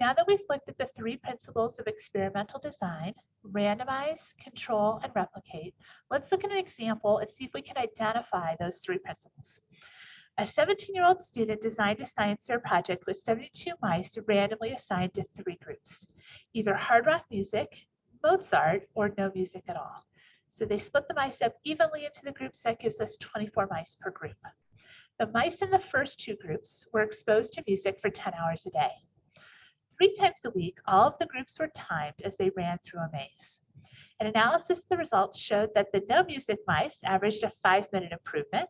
Now that we've looked at the three principles of experimental design, randomize, control, and replicate, let's look at an example and see if we can identify those three principles. A 17-year-old student designed a science fair project with 72 mice randomly assigned to three groups, either hard rock music, Mozart, or no music at all. So they split the mice up evenly into the groups. That gives us 24 mice per group. The mice in the first two groups were exposed to music for 10 hours a day. 3 times a week, all of the groups were timed as they ran through a maze. An analysis of the results showed that the no music mice averaged a 5-minute improvement,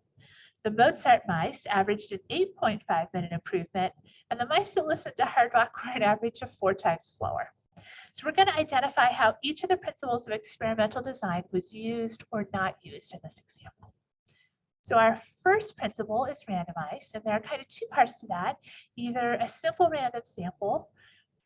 the Mozart mice averaged an 8.5-minute improvement, and the mice that listened to hard rock were an average of 4 times slower. So we're going to identify how each of the principles of experimental design was used or not used in this example. So our first principle is randomized, and there are kind of 2 parts to that, either a simple random sample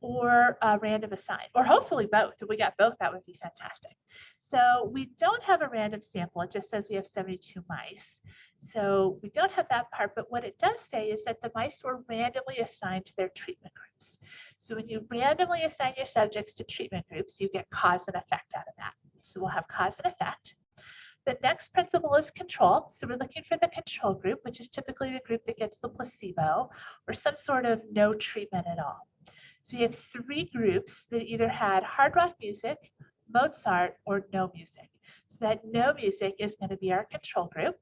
or a random assign, or hopefully both. If we got both, that would be fantastic. So we don't have a random sample. It just says we have 72 mice. So we don't have that part, but what it does say is that the mice were randomly assigned to their treatment groups. So when you randomly assign your subjects to treatment groups, you get cause and effect out of that. So we'll have cause and effect. The next principle is control. So we're looking for the control group, which is typically the group that gets the placebo or some sort of no treatment at all. So we have 3 groups that either had hard rock music, Mozart, or no music. So that no music is going to be our control group.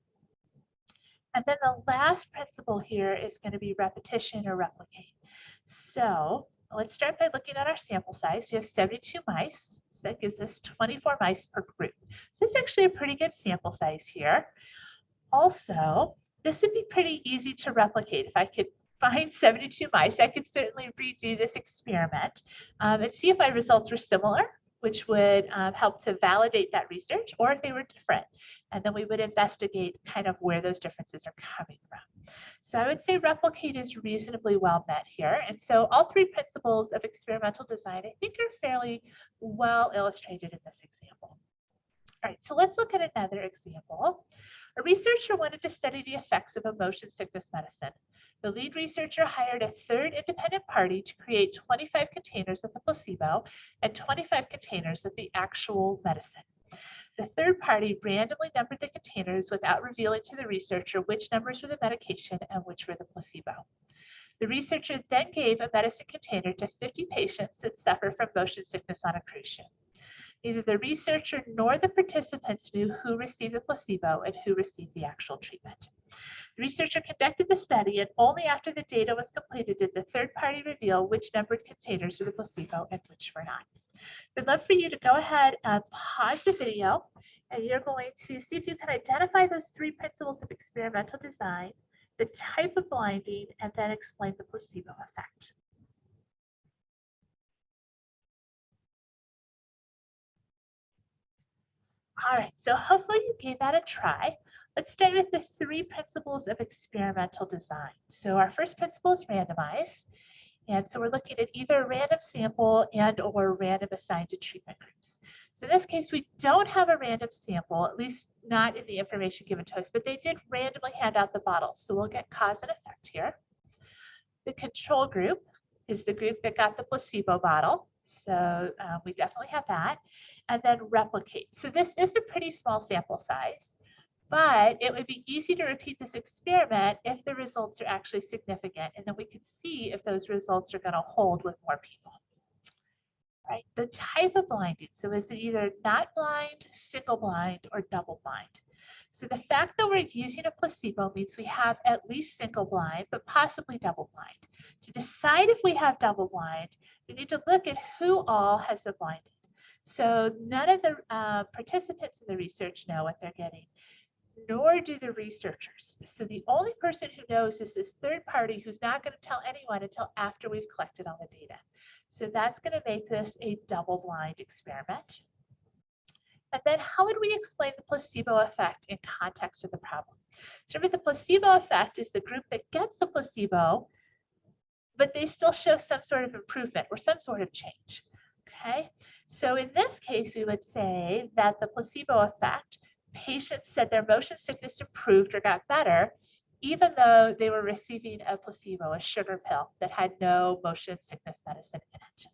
And then the last principle here is going to be repetition or replicate. So let's start by looking at our sample size. We have 72 mice. So that gives us 24 mice per group. So it's actually a pretty good sample size here. Also, this would be pretty easy to replicate. If I could find 72 mice, I could certainly redo this experiment and see if my results were similar, which would help to validate that research, or if they were different. And then we would investigate kind of where those differences are coming from. So I would say replicate is reasonably well met here. And so all 3 principles of experimental design, I think, are fairly well illustrated in this example. All right, so let's look at another example. A researcher wanted to study the effects of a motion sickness medicine. The lead researcher hired a third independent party to create 25 containers with a placebo and 25 containers with the actual medicine. The third party randomly numbered the containers without revealing to the researcher which numbers were the medication and which were the placebo. The researcher then gave a medicine container to 50 patients that suffer from motion sickness on a cruise ship. Neither the researcher nor the participants knew who received the placebo and who received the actual treatment. The researcher conducted the study, and only after the data was completed did the third party reveal which numbered containers were the placebo and which were not. So I'd love for you to go ahead and pause the video, and you're going to see if you can identify those 3 principles of experimental design, the type of blinding, and then explain the placebo effect. All right, so hopefully you gave that a try. Let's start with the 3 principles of experimental design. So our first principle is randomize. And so we're looking at either a random sample and or random assigned to treatment groups. So in this case, we don't have a random sample, at least not in the information given to us, but they did randomly hand out the bottles. So we'll get cause and effect here. The control group is the group that got the placebo bottle. So we definitely have that. And then replicate. So this is a pretty small sample size, but it would be easy to repeat this experiment if the results are actually significant, and then we could see if those results are going to hold with more people. Right? The type of blinding. So is it either not blind, single blind, or double blind? So the fact that we're using a placebo means we have at least single blind, but possibly double blind. To decide if we have double blind, we need to look at who all has been blinded. So none of the participants in the research know what they're getting, nor do the researchers. So the only person who knows is this third party who's not going to tell anyone until after we've collected all the data. So that's going to make this a double-blind experiment. And then how would we explain the placebo effect in context of the problem? So remember, the placebo effect is the group that gets the placebo, but they still show some sort of improvement or some sort of change. Okay, so in this case, we would say that the placebo effect, patients said their motion sickness improved or got better, even though they were receiving a placebo, a sugar pill that had no motion sickness medicine in it.